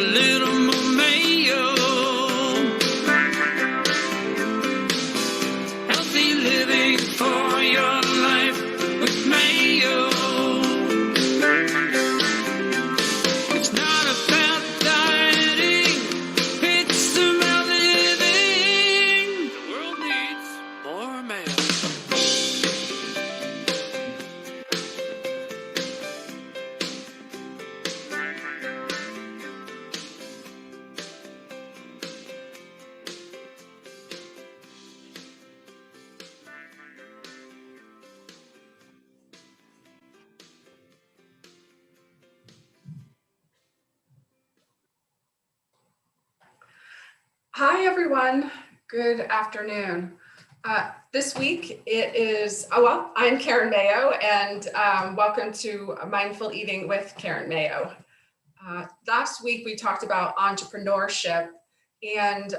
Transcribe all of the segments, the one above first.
little more Mayo. Healthy living for your life with Mayo. It's not about dieting, it's about living. The world needs more Mayo. Hi, everyone. Good afternoon. This week it is, I'm Karen Mayo, and welcome to Mindful Eating with Karen Mayo. Last week we talked about entrepreneurship, and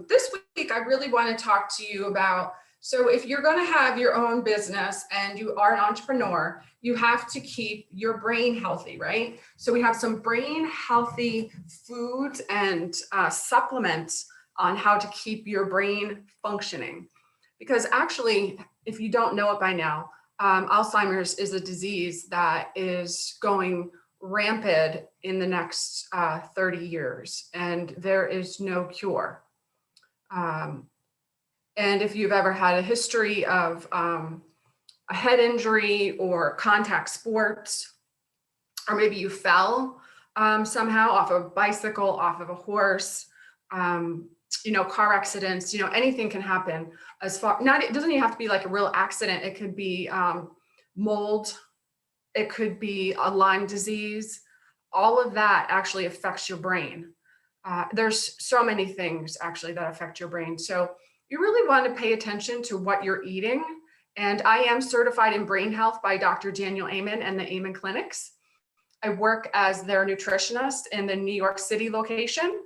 this week I really want to talk to you about, so if you're going to have your own business and you are an entrepreneur, you have to keep your brain healthy, right? So we have some brain healthy foods and supplements on how to keep your brain functioning. Because actually, if you don't know it by now, Alzheimer's is a disease that is going rampant in the next 30 years, and there is no cure. And if you've ever had a history of a head injury or contact sports, or maybe you fell somehow off a bicycle, off of a horse, car accidents, anything can happen. It doesn't even have to be like a real accident. It could be mold. It could be a Lyme disease. All of that actually affects your brain. There's so many things actually that affect your brain. So you really want to pay attention to what you're eating. And I am certified in brain health by Dr. Daniel Amen and the Amen Clinics. I work as their nutritionist in the New York City location.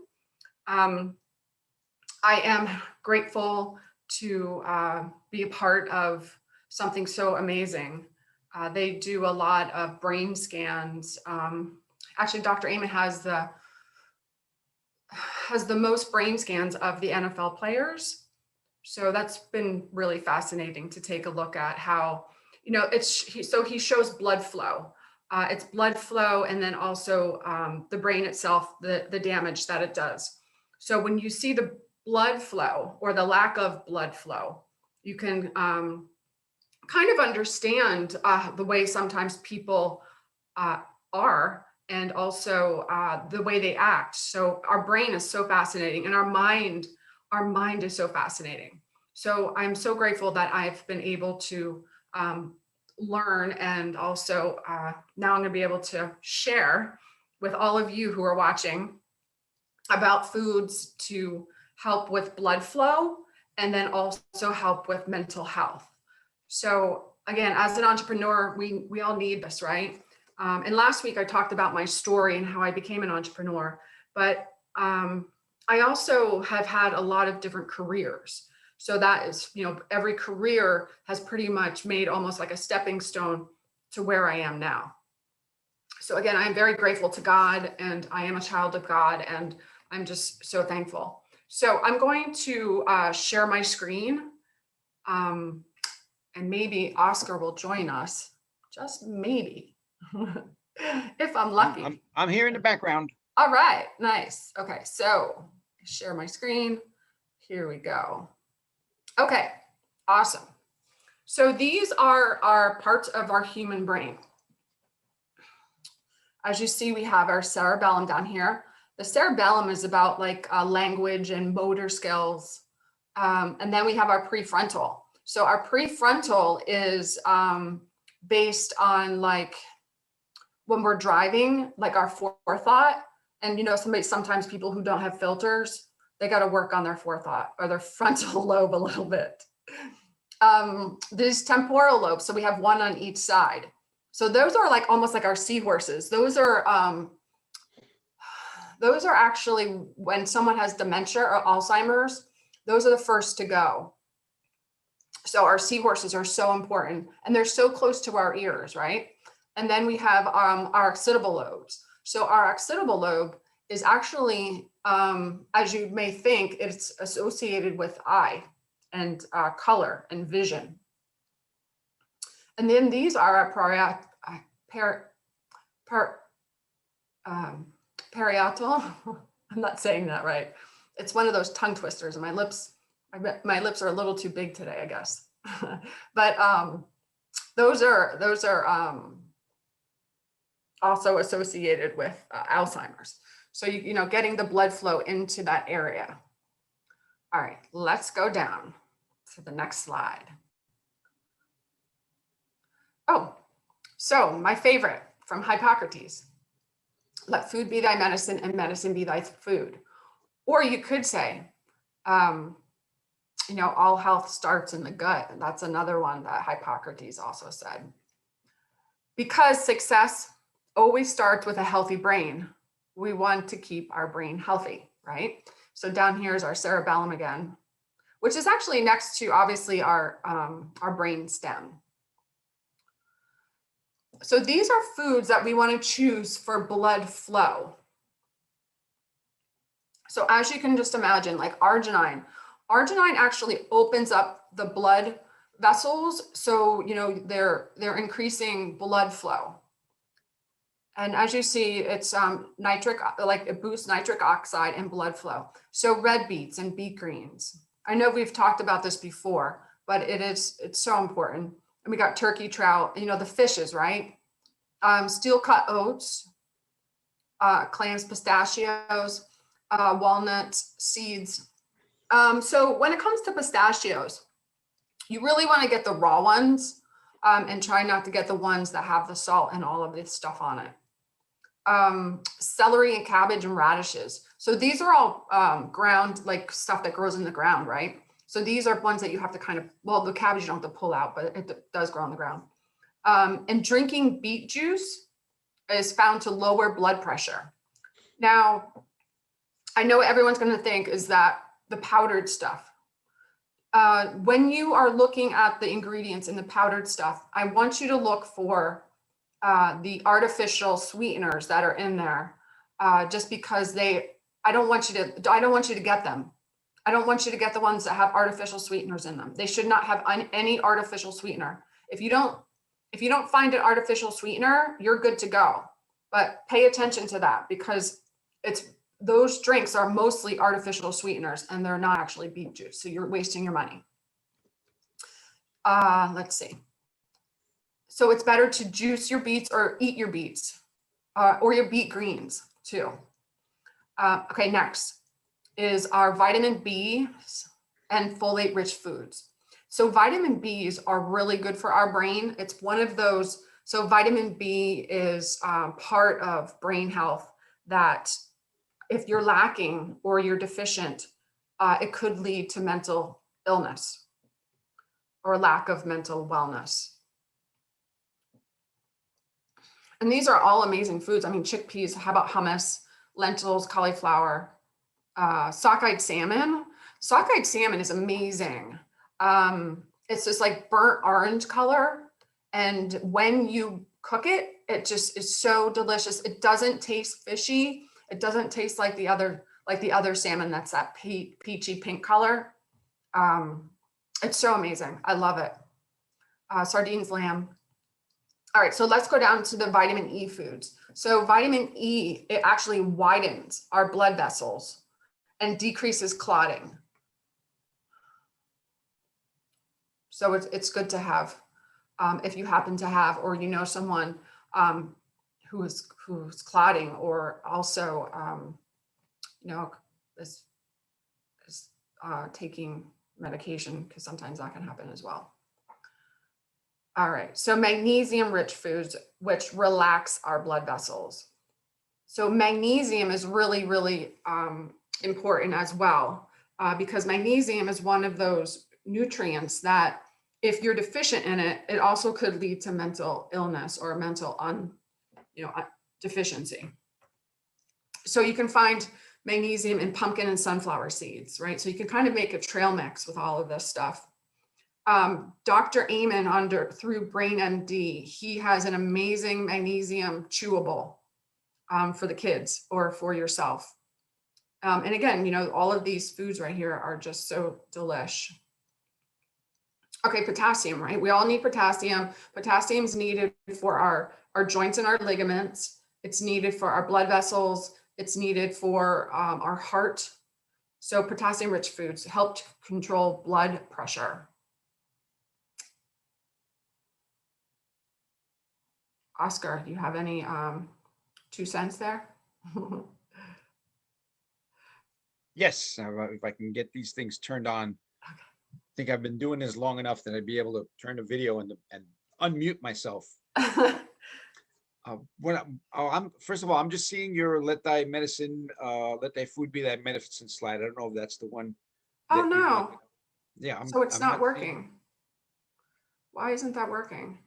I am grateful to be a part of something so amazing. They do a lot of brain scans. Actually, Dr. Amen has the most brain scans of the NFL players. So that's been really fascinating to take a look at how, he shows blood flow. It's blood flow, and then also the brain itself, the damage that it does. So when you see the blood flow or the lack of blood flow, you can kind of understand the way sometimes people are, and also the way they act. So our brain is so fascinating, and our mind is so fascinating. So I'm so grateful that I've been able to learn, and also now I'm going to be able to share with all of you who are watching about foods to help with blood flow, and then also help with mental health. So again, as an entrepreneur, we all need this, right? And last week I talked about my story and how I became an entrepreneur, but I also have had a lot of different careers. So that is, every career has pretty much made almost like a stepping stone to where I am now. So again, I'm very grateful to God, and I am a child of God, and I'm just so thankful. So I'm going to share my screen, and maybe Oscar will join us, just maybe, if I'm lucky. I'm here in the background. All right, nice. Okay, so share my screen. Here we go. Okay, awesome. So these are parts of our human brain. As you see, we have our cerebellum down here. The cerebellum is about like language and motor skills. And then we have our prefrontal. So our prefrontal is based on like when we're driving, like our forethought. And sometimes people who don't have filters, they got to work on their forethought or their frontal lobe a little bit. These temporal lobes, so we have one on each side. So those are like almost like our seahorses. Those are actually when someone has dementia or Alzheimer's, those are the first to go. So our seahorses are so important, and they're so close to our ears, right? And then we have our excitable lobes. So our excitable lobe is actually, as you may think, it's associated with eye and color and vision. And then these are parietal. I'm not saying that right. It's one of those tongue twisters, and my lips are a little too big today, I guess. But those are also associated with Alzheimer's. So you know, getting the blood flow into that area. All right, let's go down to the next slide. Oh, so my favorite from Hippocrates: let food be thy medicine and medicine be thy food. Or you could say, you know, all health starts in the gut. And that's another one that Hippocrates also said. Because success always starts with a healthy brain, we want to keep our brain healthy, right? So down here is our cerebellum again, which is actually next to obviously our brain stem. So these are foods that we want to choose for blood flow. So as you can just imagine, like arginine actually opens up the blood vessels. So, you know, they're increasing blood flow. And as you see, it's it boosts nitric oxide and blood flow. So red beets and beet greens. I know we've talked about this before, but it's so important. And we got turkey, trout, you know, the fishes, right? Steel cut oats, clams, pistachios, walnuts, seeds. So when it comes to pistachios, you really want to get the raw ones and try not to get the ones that have the salt and all of this stuff on it. Celery and cabbage and radishes. So these are all ground, like stuff that grows in the ground, right? So these are ones that you have to kind of, well, the cabbage you don't have to pull out, but it does grow on the ground. And drinking beet juice is found to lower blood pressure. Now, I know everyone's going to think is that the powdered stuff. When you are looking at the ingredients in the powdered stuff, I want you to look for the artificial sweeteners that are in there, just because I don't want you to get them. I don't want you to get the ones that have artificial sweeteners in them. They should not have any artificial sweetener. If you don't find an artificial sweetener, you're good to go. But pay attention to that, because those drinks are mostly artificial sweeteners and they're not actually beet juice. So you're wasting your money. Let's see. So it's better to juice your beets or eat your beets or your beet greens too. Okay, next is our vitamin B and folate rich foods. So vitamin Bs are really good for our brain. It's one of those. So vitamin B is part of brain health that if you're lacking or you're deficient, it could lead to mental illness or lack of mental wellness. And these are all amazing foods. I mean, chickpeas, how about hummus, lentils, cauliflower, sockeyed salmon. Sockeyed salmon is amazing. It's just like burnt orange color. And when you cook it, it just is so delicious. It doesn't taste fishy. It doesn't taste like the other salmon that's that peachy pink color. It's so amazing. I love it. Sardines, lamb. All right, so let's go down to the vitamin E foods. So vitamin E, it actually widens our blood vessels and decreases clotting. So it's good to have if you happen to have, or you know someone who's clotting, or also you know is taking medication, because sometimes that can happen as well. All right, so magnesium-rich foods, which relax our blood vessels. So magnesium is really, really important as well, because magnesium is one of those nutrients that if you're deficient in it, it also could lead to mental illness or mental deficiency. So you can find magnesium in pumpkin and sunflower seeds, right? So you can kind of make a trail mix with all of this stuff. Dr. Amen through BrainMD, he has an amazing magnesium chewable. for the kids or for yourself. And again, you know, all of these foods right here are just so delish. Okay, potassium, right? We all need potassium. Potassium is needed for our joints and our ligaments. It's needed for our blood vessels. It's needed for our heart. So potassium-rich foods help to control blood pressure. Oscar, do you have any 2 cents there? Yes, if I can get these things turned on. I think I've been doing this long enough that I'd be able to turn the video and unmute myself. First of all, I'm just seeing your let thy food be thy medicine slide. I don't know if that's the one. Oh no. Yeah. So it's I'm not working. Why isn't that working?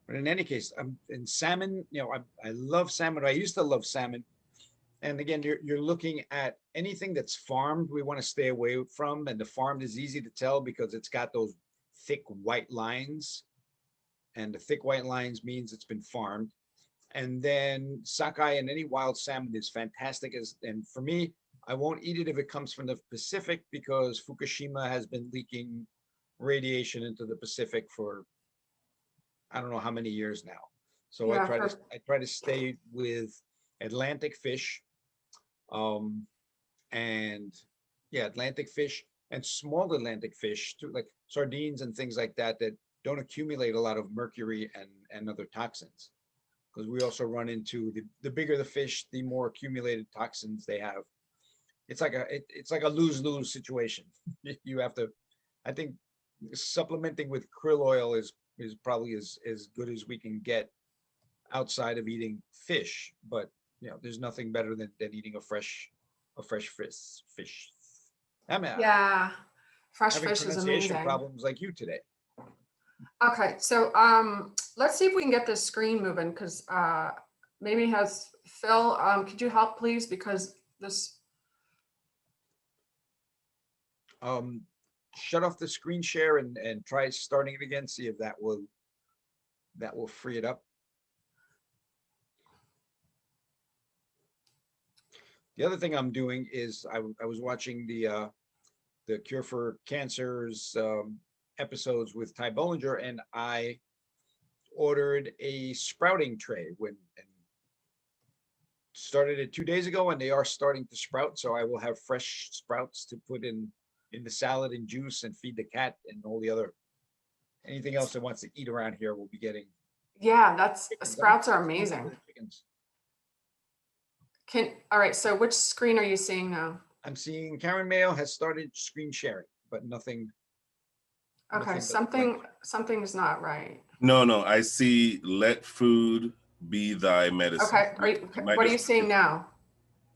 But in any case, in salmon, you know, I love salmon. I used to love salmon. And again, you're looking at anything that's farmed, we want to stay away from. And the farmed is easy to tell because it's got those thick white lines. And the thick white lines means it's been farmed. And then sockeye and any wild salmon is fantastic. And for me, I won't eat it if it comes from the Pacific because Fukushima has been leaking radiation into the Pacific for I don't know how many years now. So Yeah, I try to stay with Atlantic fish. And yeah, Atlantic fish and small Atlantic fish too, like sardines and things like that don't accumulate a lot of mercury and other toxins. Because we also run into the bigger the fish, the more accumulated toxins they have. It's like a lose-lose situation. You have to, I think supplementing with krill oil is probably as good as we can get outside of eating fish. But you know, there's nothing better than eating a fresh fish. I mean, yeah, fresh having fish is pronunciation amazing. problems like you today. Okay, so let's see if we can get this screen moving because maybe has Phil. Could you help please because this. Shut off the screen share and try starting it again. See if that will free it up. The other thing I'm doing is I was watching the Cure for Cancer's episodes with Ty Bollinger, and I ordered a sprouting tray and started it 2 days ago, and they are starting to sprout. So I will have fresh sprouts to put in the salad and juice and feed the cat and all the other anything else that wants to eat around here will be getting. Yeah, that's sprouts are amazing. All right, so which screen are you seeing now? I'm seeing Karen Mayo has started screen sharing, but nothing. Okay, something is not right. No, I see let food be thy medicine. Okay, what are you seeing now?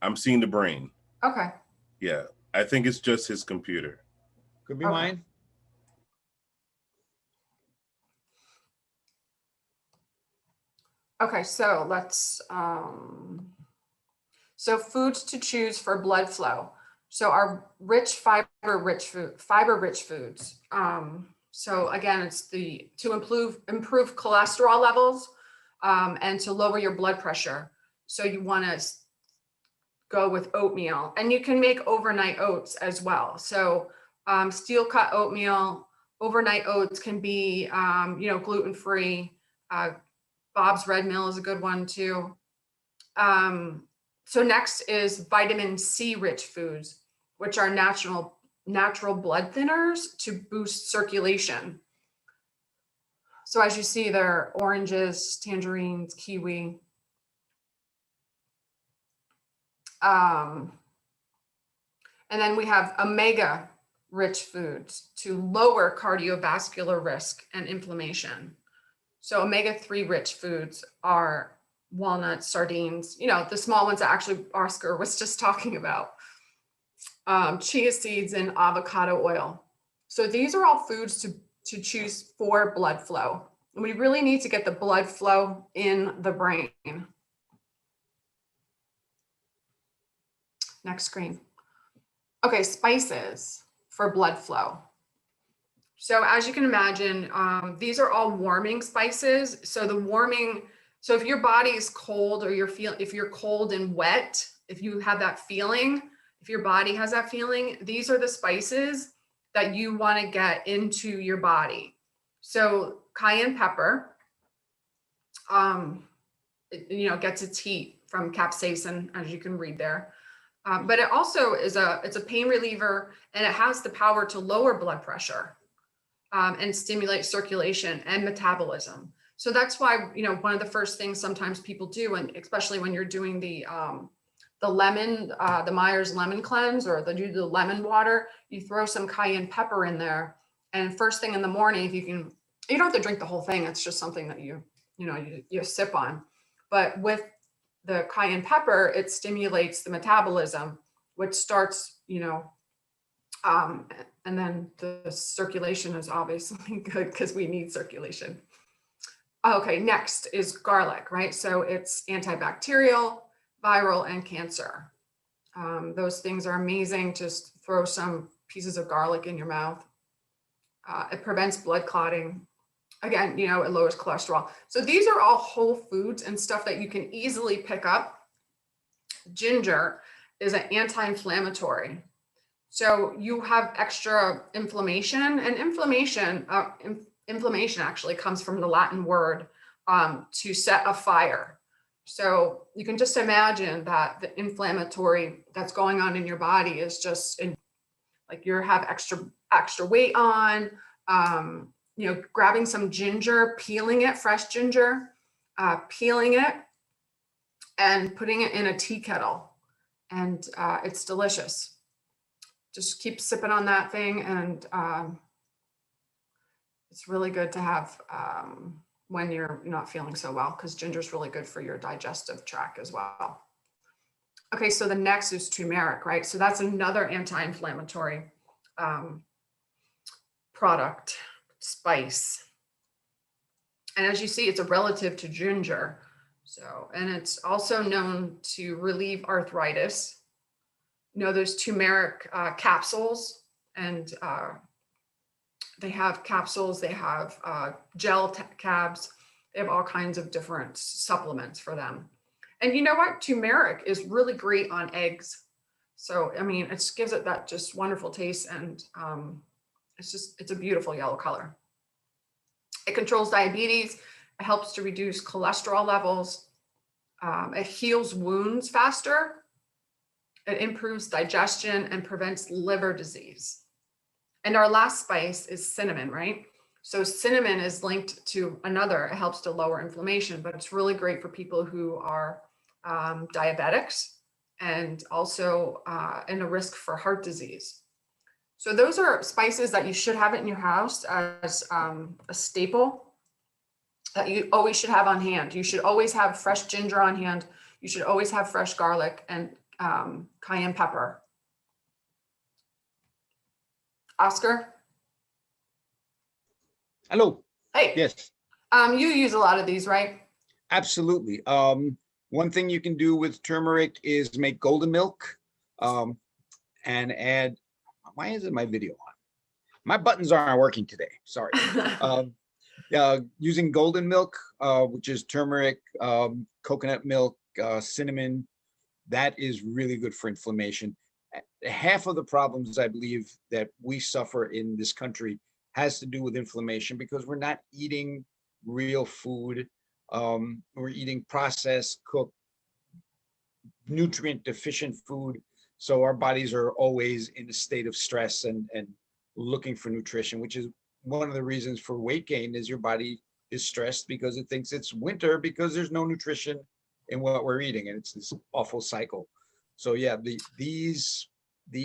I'm seeing the brain. Okay. Yeah, I think it's just his computer. Could be mine. Okay, so let's so foods to choose for blood flow. So our fiber-rich foods. So again, it's to improve cholesterol levels and to lower your blood pressure. So you want to go with oatmeal, and you can make overnight oats as well. So steel cut oatmeal, overnight oats can be gluten-free. Bob's Red Mill is a good one too. So next is vitamin C rich foods, which are natural blood thinners to boost circulation. So as you see, there are oranges, tangerines, kiwi. And then we have omega rich foods to lower cardiovascular risk and inflammation. So omega-3 rich foods are walnuts, sardines, the small ones that actually Oscar was just talking about, chia seeds and avocado oil. So these are all foods to choose for blood flow. And we really need to get the blood flow in the brain. Next screen. Okay, spices for blood flow. So as you can imagine, these are all warming spices. So the warming So if your body is cold, or if you're cold and wet, if you have that feeling, if your body has that feeling, these are the spices that you want to get into your body. So cayenne pepper, gets its heat from capsaicin, as you can read there. But it also is it's a pain reliever, and it has the power to lower blood pressure, and stimulate circulation and metabolism. So that's why, one of the first things sometimes people do, and especially when you're doing the lemon, the Myers lemon cleanse, or do the lemon water, you throw some cayenne pepper in there. And first thing in the morning, if you can, you don't have to drink the whole thing. It's just something that you sip on. But with the cayenne pepper, it stimulates the metabolism, which starts, and then the circulation is obviously good because we need circulation. Okay, next is garlic, right? So it's antibacterial, viral, and cancer. Those things are amazing. Just throw some pieces of garlic in your mouth. It prevents blood clotting. Again, it lowers cholesterol. So these are all whole foods and stuff that you can easily pick up. Ginger is an anti-inflammatory. So you have extra inflammation, and inflammation actually comes from the Latin word to set a fire. So you can just imagine that the inflammatory that's going on in your body is just like you have extra weight on, grabbing some ginger, peeling it, fresh ginger, peeling it and putting it in a tea kettle. And it's delicious. Just keep sipping on that thing. And it's really good to have when you're not feeling so well, because ginger is really good for your digestive tract as well. Okay, so the next is turmeric, right? So that's another anti-inflammatory product, spice. And as you see, it's a relative to ginger. So, and it's also known to relieve arthritis. Those turmeric capsules, and they have capsules, they have gel cabs, they have all kinds of different supplements for them. And you know what? Turmeric is really great on eggs. So, I mean, it just gives it that just wonderful taste, and it's a beautiful yellow color. It controls diabetes. It helps to reduce cholesterol levels. It heals wounds faster. It improves digestion and prevents liver disease. And our last spice is cinnamon, right? So cinnamon is linked to another. It helps to lower inflammation, but it's really great for people who are diabetics, and also in a risk for heart disease. So those are spices that you should have in your house as a staple that you always should have on hand. You should always have fresh ginger on hand. You should always have fresh garlic and cayenne pepper. Oscar? Hello. Hey. Yes. You use a lot of these, right? Absolutely. One thing you can do with turmeric is make golden milk and add, why isn't my video on? My buttons aren't working today. Sorry. Using golden milk, which is turmeric, coconut milk, cinnamon, that is really good for inflammation. Half of the problems I believe that we suffer in this country has to do with inflammation, because we're not eating real food. We're eating processed, cooked, nutrient deficient food. So our bodies are always in a state of stress and looking for nutrition, which is one of the reasons for weight gain. Is your body is stressed because it thinks it's winter because there's no nutrition in what we're eating, and it's this awful cycle. So yeah, these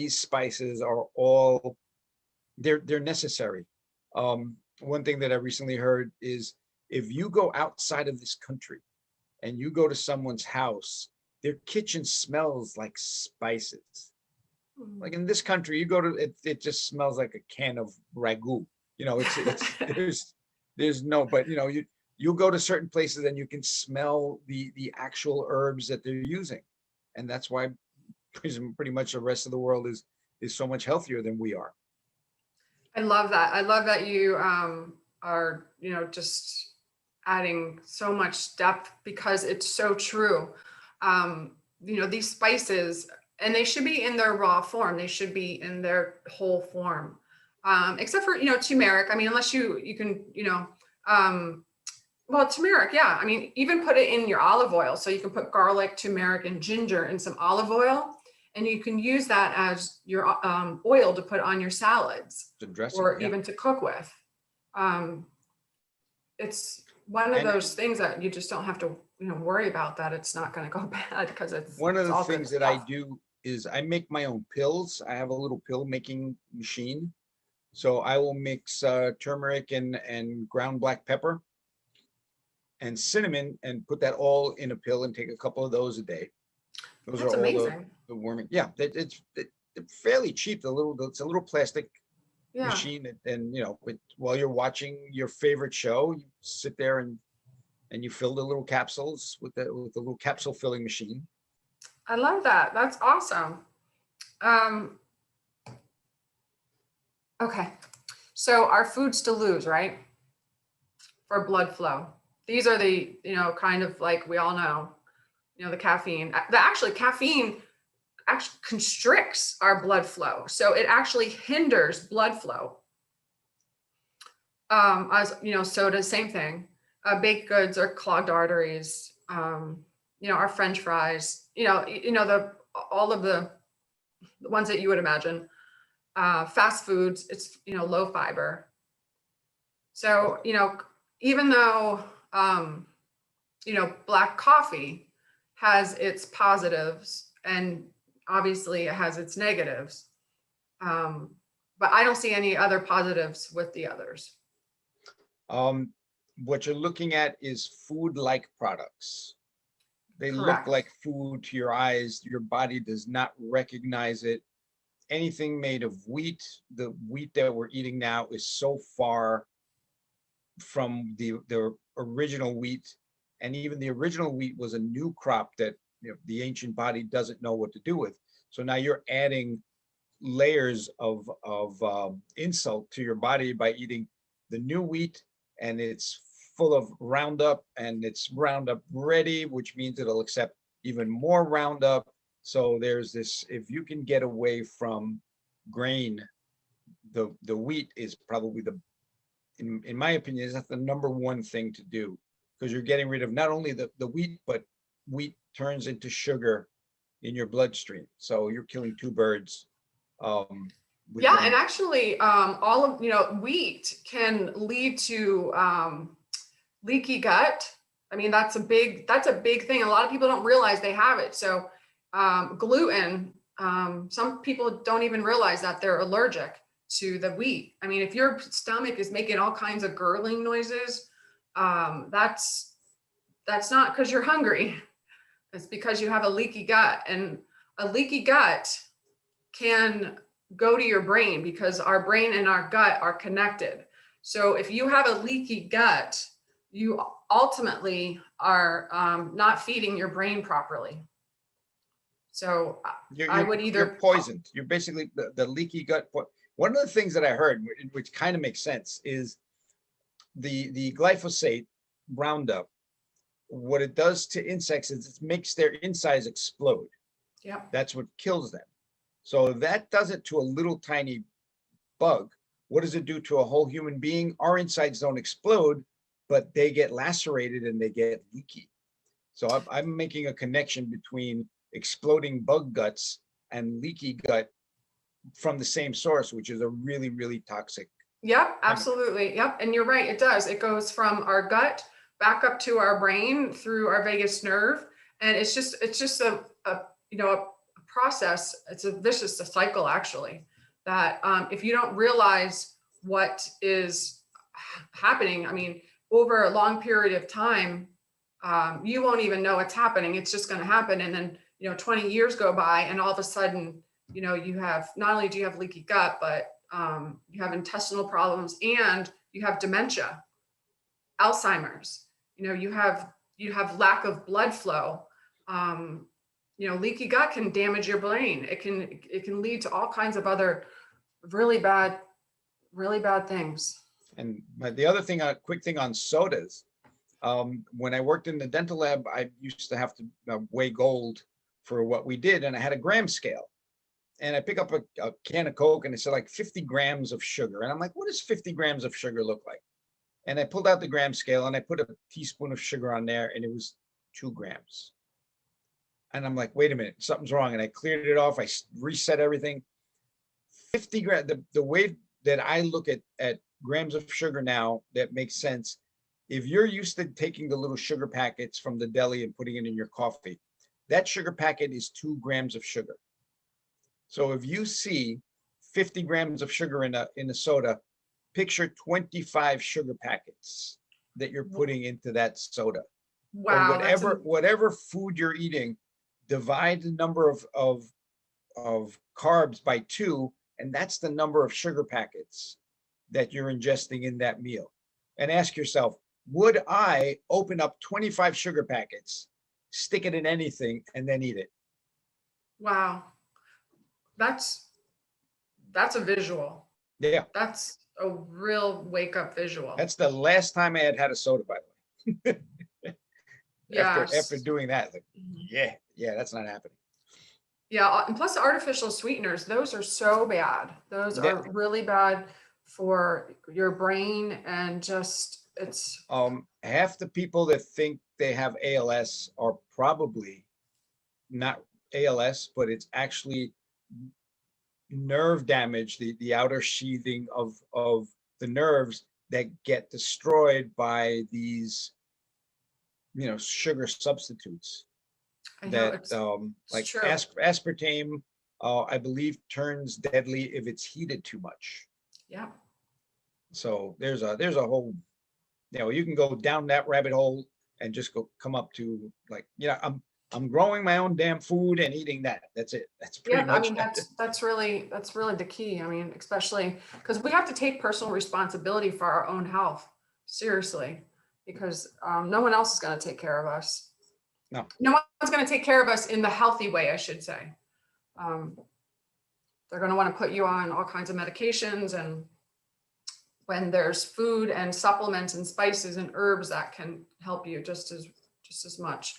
spices are all, they're necessary. One thing that I recently heard is, if you go outside of this country and you go to someone's house, their kitchen smells like spices. Like in this country, you go to it, it just smells like a can of ragu. It's there's no, but you go to certain places and you can smell the actual herbs that they're using, and that's why pretty much the rest of the world is so much healthier than we are. I love that. I love that you are, just adding so much depth because it's so true. You know, these spices, and they should be in their raw form. They should be in their whole form. Except for, you know, turmeric. I mean, unless you can, you know, well, turmeric, yeah. I mean, even put it in your olive oil. So you can put garlic, turmeric, and ginger and some olive oil, and you can use that as your oil to put on your salads The dressing, or yeah. even to cook with. It's one of And- those things that you just don't have to, you know, worry about that it's not going to go bad because it's One of it's the all good things that I stuff. do is I make my own pills. I have a little pill making machine. So I will mix turmeric and ground black pepper and cinnamon and put that all in a pill and take a couple of those a day. Those That's are all amazing. the warming. Yeah, they're fairly cheap. It's a little plastic Yeah. machine, and you know, while you're watching your favorite show, you sit there and you fill the little capsules with the little capsule filling machine. I love that. That's awesome. Okay. So our foods to lose, right? For blood flow. These are the, you know, kind of like we all know, you know, the caffeine. Caffeine actually constricts our blood flow. So it actually hinders blood flow. As you know, soda, same thing. Baked goods are clogged arteries. You know, our French fries. You know all of the ones that you would imagine. Fast foods. It's, you know, low fiber. So, you know, even though you know, black coffee has its positives and obviously it has its negatives, but I don't see any other positives with the others. What you're looking at is food-like products. They look Correct. like food to your eyes. Your body does not recognize it. Anything made of wheat, the wheat that we're eating now is so far from the original wheat. And even the original wheat was a new crop that, you know, the ancient body doesn't know what to do with. So now you're adding layers of insult to your body by eating the new wheat, and it's full of Roundup, and it's Roundup ready, which means it'll accept even more Roundup. So there's this, if you can get away from grain, the wheat is probably in my opinion, that's the number one thing to do, because you're getting rid of not only the wheat, but wheat turns into sugar in your bloodstream. So you're killing two birds. Yeah, and actually, all of, you know, wheat can lead to leaky gut. I mean, that's a big thing. A lot of people don't realize they have it. So gluten, some people don't even realize that they're allergic to the wheat. I mean, if your stomach is making all kinds of gurgling noises, that's not because you're hungry. It's because you have a leaky gut, and a leaky gut can go to your brain because our brain and our gut are connected. So if you have a leaky gut, you ultimately are not feeding your brain properly. So I would either— you're poisoned. You're basically the leaky gut. One of the things that I heard, which kind of makes sense, is the glyphosate Roundup. What it does to insects is it makes their insides explode. Yeah. That's what kills them. So that does it to a little tiny bug. What does it do to a whole human being? Our insides don't explode, but they get lacerated and they get leaky. So I'm making a connection between exploding bug guts and leaky gut from the same source, which is a really, really toxic. Yep, absolutely. Yep. And you're right. It does. It goes from our gut back up to our brain through our vagus nerve. And it's just a you know, a process. It's a vicious cycle, actually, that if you don't realize what is happening, I mean, over a long period of time, you won't even know it's happening. It's just going to happen. And then, you know, 20 years go by and all of a sudden, you know, you have, not only do you have leaky gut, but you have intestinal problems and you have dementia, Alzheimer's, you know, you have lack of blood flow. You know, leaky gut can damage your brain. It can lead to all kinds of other really bad things. And the other thing, a quick thing on sodas, When I worked in the dental lab, I used to have to weigh gold for what we did, and I had a gram scale. And I pick up a can of Coke, and it said like 50 grams of sugar. And I'm like, what does 50 grams of sugar look like? And I pulled out the gram scale, and I put a teaspoon of sugar on there, and it was 2 grams. And I'm like, wait a minute, something's wrong. And I cleared it off. I reset everything. 50 grams, the way that I look at grams of sugar now, that makes sense. If you're used to taking the little sugar packets from the deli and putting it in your coffee, that sugar packet is 2 grams of sugar. So if you see 50 grams of sugar in a soda, picture 25 sugar packets that you're putting into that soda. Wow. Or whatever food you're eating, divide the number of carbs by 2, and that's the number of sugar packets that you're ingesting in that meal. And ask yourself, would I open up 25 sugar packets, stick it in anything, and then eat it? Wow. That's a visual. Yeah. That's a real wake up visual. That's the last time I had a soda, by the way. Yeah. After doing that, like, yeah, that's not happening. Yeah. And plus the artificial sweeteners, those are so bad. Those are really bad for your brain, and just it's half the people that think they have ALS are probably not ALS, but it's actually nerve damage, the outer sheathing of the nerves that get destroyed by these, sugar substitutes. I know, Like true. aspartame, I believe turns deadly if it's heated too much. Yeah. So there's a whole, you can go down that rabbit hole and just come up to like, I'm growing my own damn food and eating that. That's it. That's pretty much. I mean, that's really the key. I mean, especially because we have to take personal responsibility for our own health, seriously, because no one else is going to take care of us. No one's going to take care of us in the healthy way, I should say. They're going to want to put you on all kinds of medications, and when there's food and supplements and spices and herbs that can help you just as much.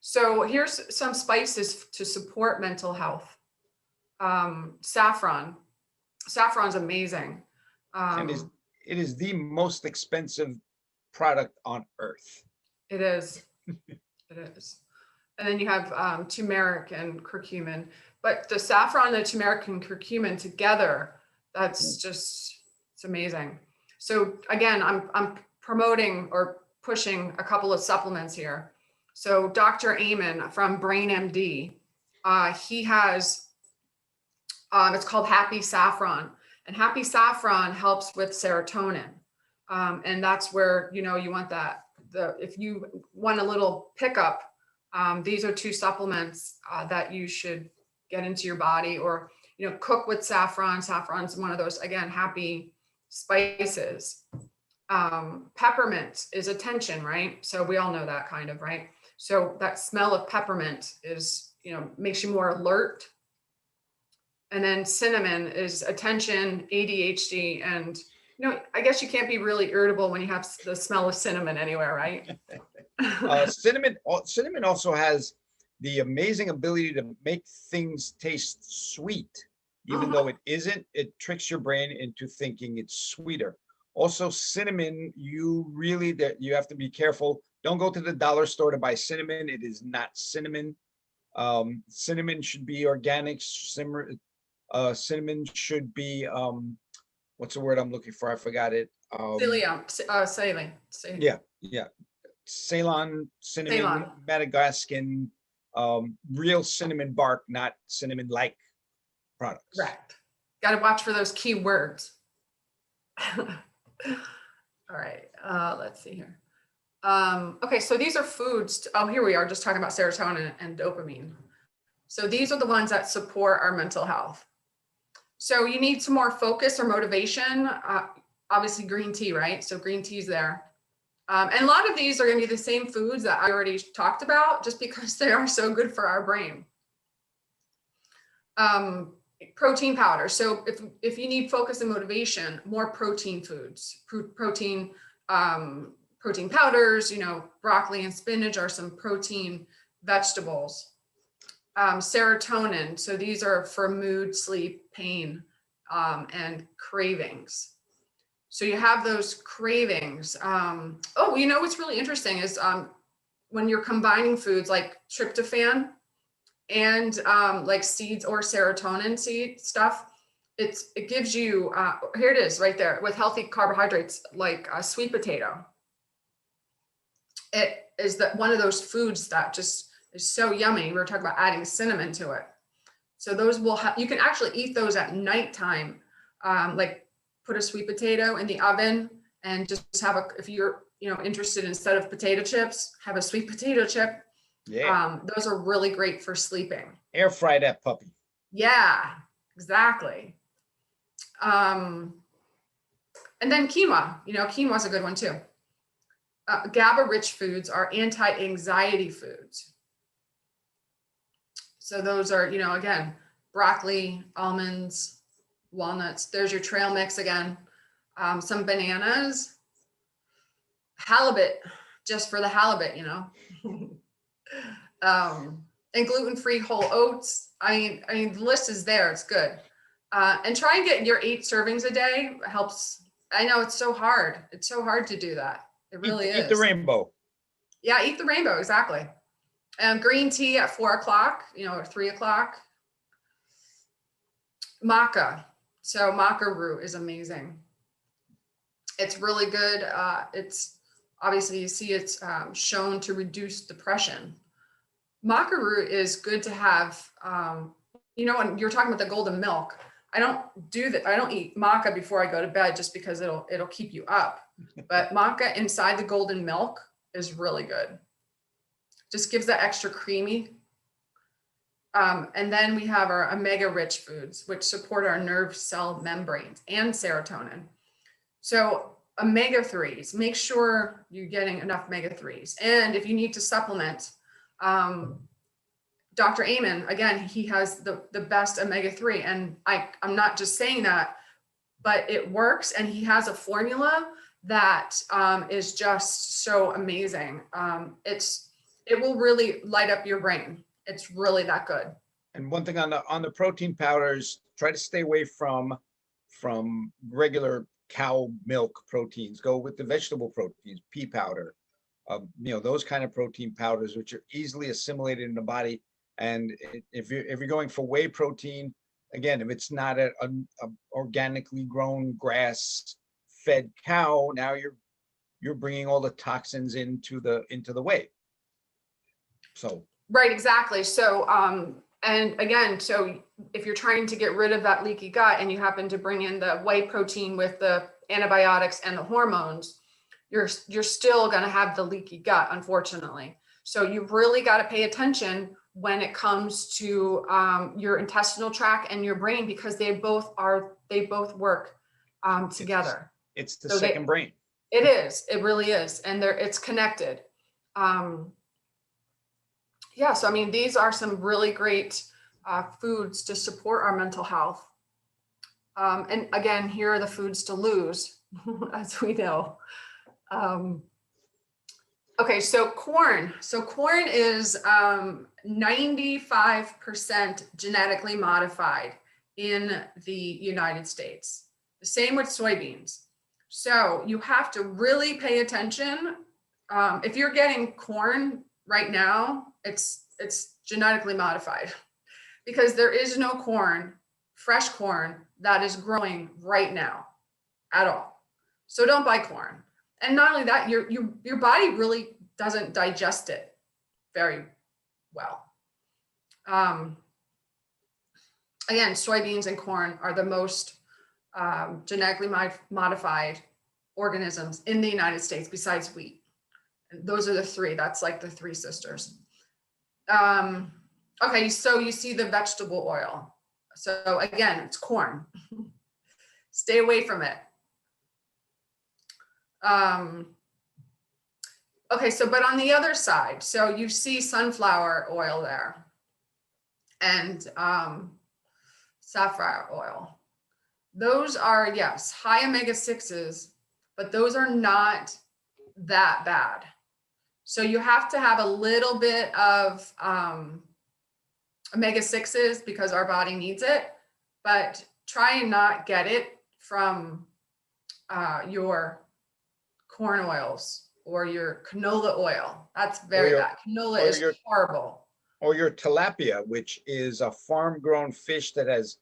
So here's some spices to support mental health. Saffron. Saffron's amazing. And it is the most expensive product on earth. It is. It is. And then you have turmeric and curcumin. But the saffron, the turmeric, and curcumin together, that's just, it's amazing. So again, I'm promoting or pushing a couple of supplements here. So Dr. Amen from Brain MD, he has, it's called Happy Saffron, and Happy Saffron helps with serotonin. And that's where, you want if you want a little pickup, these are 2 supplements that you should get into your body, or, cook with saffron. Saffron's one of those, again, happy spices. Peppermint is attention, right? So we all know that kind of, right? So that smell of peppermint is, makes you more alert. And then cinnamon is attention, ADHD, and, I guess you can't be really irritable when you have the smell of cinnamon anywhere, right? Cinnamon also has the amazing ability to make things taste sweet, even though it isn't. It tricks your brain into thinking it's sweeter. Also, cinnamon, you have to be careful. Don't go to the dollar store to buy cinnamon. It is not cinnamon. Cinnamon should be organic. Cinnamon should be, what's the word I'm looking for? I forgot it. Saline. Yeah. Ceylon, cinnamon, Madagascar, real cinnamon bark, not cinnamon-like products. Correct. Got to watch for those key words. All right, let's see here. Okay, so these are foods. Here we are, just talking about serotonin and dopamine. So these are the ones that support our mental health. So you need some more focus or motivation. Obviously green tea, right? So green tea's there. And a lot of these are going to be the same foods that I already talked about, just because they are so good for our brain. Protein powder. So if you need focus and motivation, more protein foods, protein protein powders, broccoli and spinach are some protein vegetables. Serotonin. So these are for mood, sleep, pain, and cravings. So you have those cravings. What's really interesting is when you're combining foods like tryptophan and like seeds or serotonin seed stuff, it gives you, here it is right there, with healthy carbohydrates like a sweet potato. It is one of those foods that just is so yummy. We were talking about adding cinnamon to it. So those you can actually eat those at nighttime. Like put a sweet potato in the oven and just have if you're, interested, instead of potato chips, have a sweet potato chip. Yeah. Those are really great for sleeping. Air fry that puppy. Yeah, exactly. And then quinoa, quinoa is a good one too. GABA-rich foods are anti-anxiety foods. So those are, again, broccoli, almonds, walnuts. There's your trail mix again. Some bananas, halibut, just for the halibut, and gluten-free whole oats. I mean, the list is there. It's good. And try and get your 8 servings a day. Helps. I know it's so hard. It's so hard to do that. It really is. Eat the rainbow. Yeah, eat the rainbow. Exactly. Green tea at 4 o'clock, or 3 o'clock. Maca. So maca root is amazing. It's really good. It's obviously, you see it's shown to reduce depression. Maca root is good to have. When you're talking about the golden milk, I don't do that. I don't eat maca before I go to bed just because it'll keep you up. But maca inside the golden milk is really good. Just gives that extra creamy. And then we have our omega-rich foods, which support our nerve cell membranes and serotonin. So omega-3s, make sure you're getting enough omega-3s. And if you need to supplement, Dr. Amen, again, he has the best omega-3. And I'm not just saying that, but it works. And he has a formula that is just so amazing. It will really light up your brain. It's really that good. And one thing on the protein powders, try to stay away from regular cow milk proteins. Go with the vegetable proteins, pea powder, those kind of protein powders, which are easily assimilated in the body. And if you're going for whey protein, again, if it's not a organically grown grass-fed cow, now you're bringing all the toxins into the whey. So right, exactly. So and again, so if you're trying to get rid of that leaky gut and you happen to bring in the whey protein with the antibiotics and the hormones, you're still going to have the leaky gut, unfortunately. So you really got to pay attention when it comes to your intestinal tract and your brain, because they both work together. It's the second brain. It is. It really is. And it's connected. Yeah. So, I mean, these are some really great foods to support our mental health. And again, here are the foods to lose, as we know. Okay, so corn. So corn is 95% genetically modified in the United States. The same with soybeans. So you have to really pay attention. If you're getting corn right now, it's genetically modified, because there is no corn, fresh corn, that is growing right now at all. So don't buy corn. And not only that, your body really doesn't digest it very well. Again, soybeans and corn are the most genetically modified organisms in the United States besides wheat. And those are the 3. That's like the 3 sisters. Okay, so you see the vegetable oil. So again, it's corn. Stay away from it. Okay, so but on the other side, so you see sunflower oil there and safflower oil. Those are, yes, high omega-6s, but those are not that bad. So you have to have a little bit of omega-6s because our body needs it, but try and not get it from your corn oils or your canola oil. That's very bad. Canola is horrible. Or your tilapia, which is a farm-grown fish that has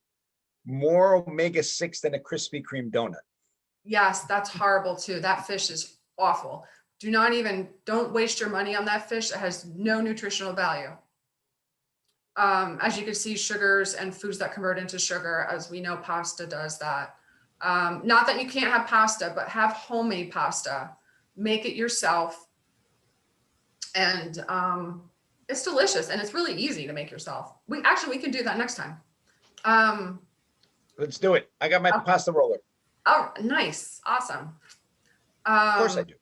more omega-6 than a Krispy Kreme donut. Yes, that's horrible too. That fish is awful. Don't waste your money on that fish. It has no nutritional value. As you can see, sugars and foods that convert into sugar, as we know, pasta does that. Not that you can't have pasta, but have homemade pasta. Make it yourself. And it's delicious and it's really easy to make yourself. We can do that next time. Let's do it. I got my pasta roller. Oh, nice. Awesome. Of course I do.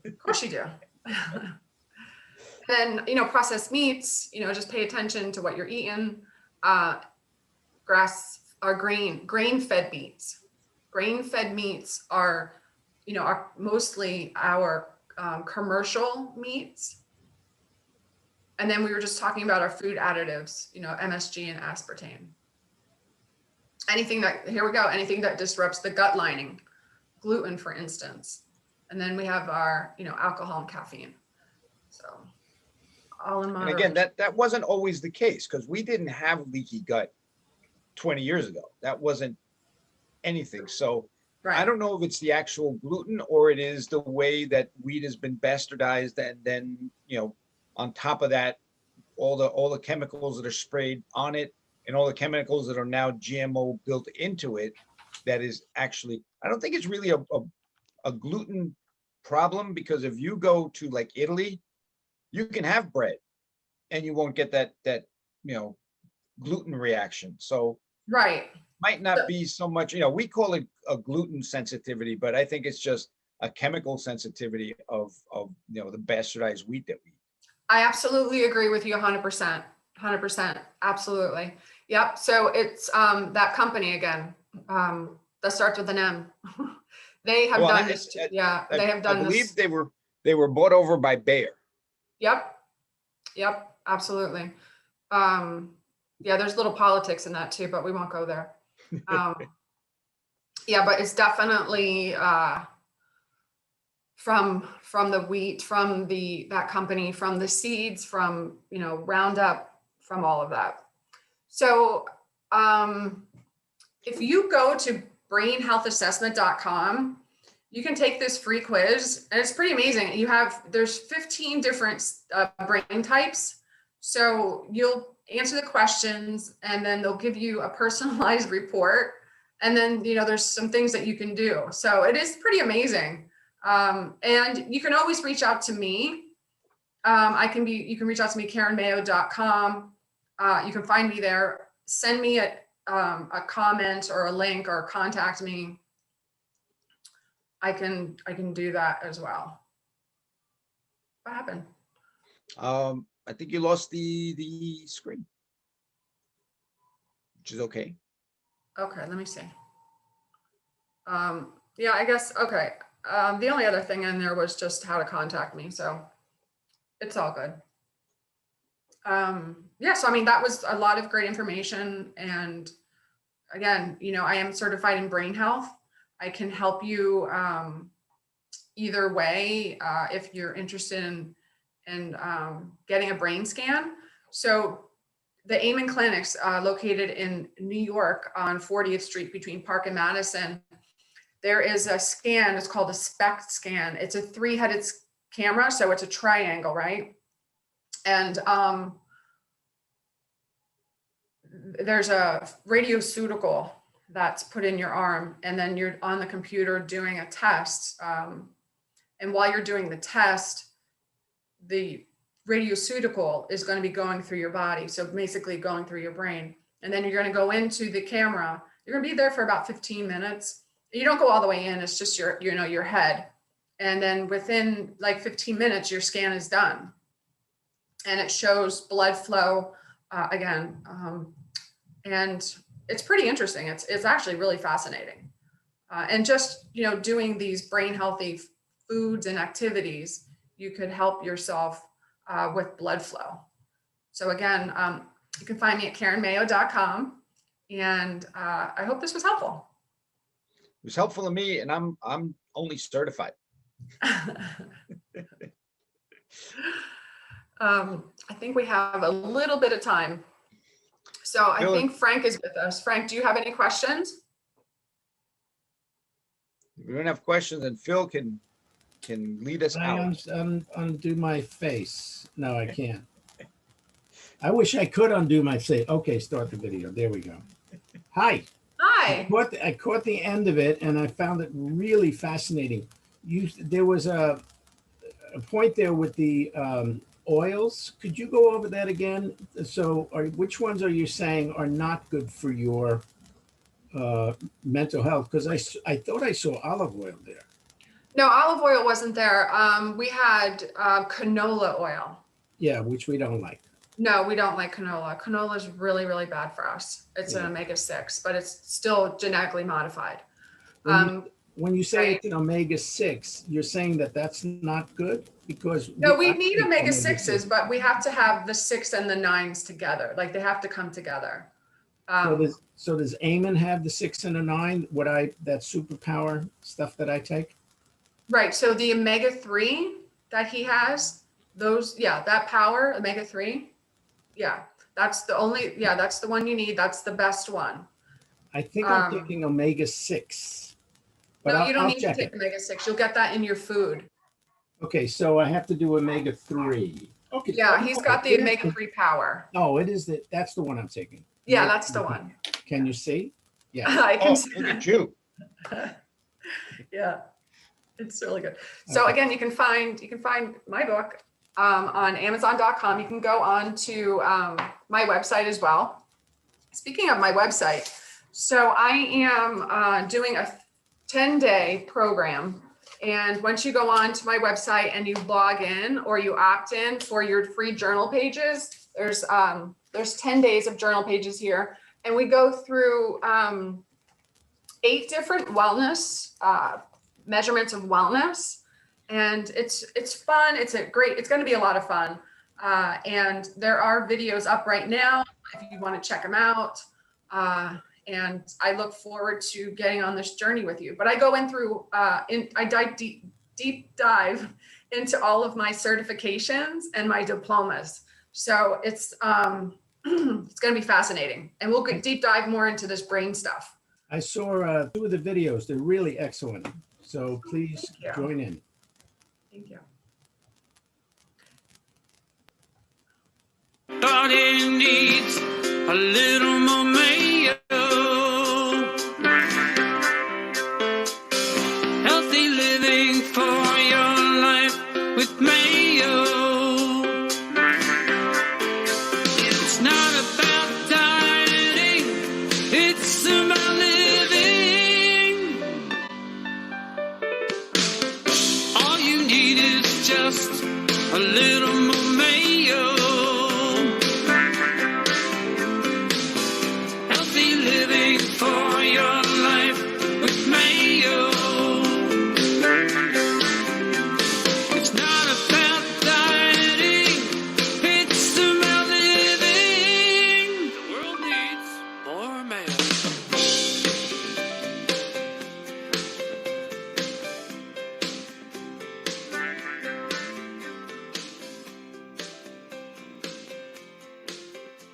Of course you do. Then, processed meats, just pay attention to what you're eating. Grain-fed meats. Grain-fed meats are mostly our commercial meats. And then we were just talking about our food additives, MSG and aspartame. Anything that disrupts the gut lining, gluten, for instance. And then we have our, alcohol and caffeine. So all in And moderation. again, that wasn't always the case because we didn't have leaky gut 20 years ago. That wasn't anything. So Right. I don't know if it's the actual gluten or it is the way that wheat has been bastardized, and then, on top of that, all the chemicals that are sprayed on it and all the chemicals that are now GMO built into it. That is actually, I don't think it's really a gluten problem, because if you go to like Italy, you can have bread and you won't get that gluten reaction. So Right. might not be so much, we call it a gluten sensitivity, but I think it's just a chemical sensitivity of the bastardized wheat that we eat. I absolutely agree with you 100%. 100%. Absolutely. Yep. So it's that company again, that starts with an M. They have done this. They have done I believe this. they were bought over by Bayer. Yep. Absolutely. There's little politics in that too, but we won't go there. But it's definitely from the wheat, from that company, from the seeds, from Roundup, from all of that. So if you go to brainhealthassessment.com, you can take this free quiz, and it's pretty amazing. There's 15 different brain types. So you'll answer the questions, and then they'll give you a personalized report. And then, there's some things that you can do. So it is pretty amazing. And you can always reach out to me. You can reach out to me, KarenMayo.com. You can find me there. Send me a comment or a link, or contact me. I can do that as well. What happened? I think you lost the screen, which is okay. Okay, let me see. I guess, okay. The only other thing in there was just how to contact me. So it's all good. So, that was a lot of great information. And again, I am certified in brain health. I can help you either way if you're interested in getting a brain scan. So the Amen Clinics located in New York on 40th Street between Park and Madison, there is a scan. It's called a SPECT scan. It's a 3-headed camera, so it's a triangle, right? And there's a radiocuticle that's put in your arm, and then you're on the computer doing a test. And while you're doing the test, the radiocuticle is going to be going through your body. So basically going through your brain. And then you're going to go into the camera. You're going to be there for about 15 minutes. You don't go all the way in. It's just your head. And then within like 15 minutes, your scan is done. And it shows blood flow again. And it's pretty interesting. It's actually really fascinating. And just, doing these brain healthy foods and activities, you could help yourself with blood flow. So again, you can find me at KarenMayo.com, and I hope this was helpful. It was helpful to me, and I'm only certified. I think we have a little bit of time. So I think Frank is with us. Frank, do you have any questions? If we don't have questions, then Phil can lead us out. Undo my face. No, I can't. I wish I could undo my face. Okay, start the video. There we go. Hi. Hi. I caught the end of it, and I found it really fascinating. There was a point there with the oils. Could you go over that again? So which ones are you saying are not good for your mental health? Because I thought I saw olive oil there. No, olive oil wasn't there. We had canola oil. Yeah, which we don't like. No, we don't like canola. Canola is really, really bad for us. It's an omega-6, but it's still genetically modified. When you say it's an omega-6, you're saying that that's not good? Because no, we need omega-6s, but we have to have the 6 and the 9s together. Like they have to come together. So does Eamon have the 6 and the 9? That superpower stuff that I take? Right. So the omega-3 that he has, that power, omega-3. Yeah, that's the one you need. That's the best one. I think I'm taking omega-6. But no, you don't need to take omega-6. You'll get that in your food. Okay, so I have to do omega-3. Okay. Yeah, he's got the omega-3 power. Oh, that's the one I'm taking. Yeah, that's the one. Can you see? Yeah. I can see. Look at you. Yeah, it's really good. So again, you can find my book on Amazon.com. You can go on to my website as well. Speaking of my website, so I am doing a 10-day program. And once you go on to my website and you log in or you opt in for your free journal pages, there's 10 days of journal pages here. And we go through 8 different wellness measurements of wellness. And it's fun. It's going to be a lot of fun. And there are videos up right now if you want to check them out. And I look forward to getting on this journey with you. But I go in through, I dive deep dive into all of my certifications and my diplomas. So it's going to be fascinating. And we'll deep dive more into this brain stuff. I saw 2 of the videos. They're really excellent. So please join in. Thank you. Body needs a little more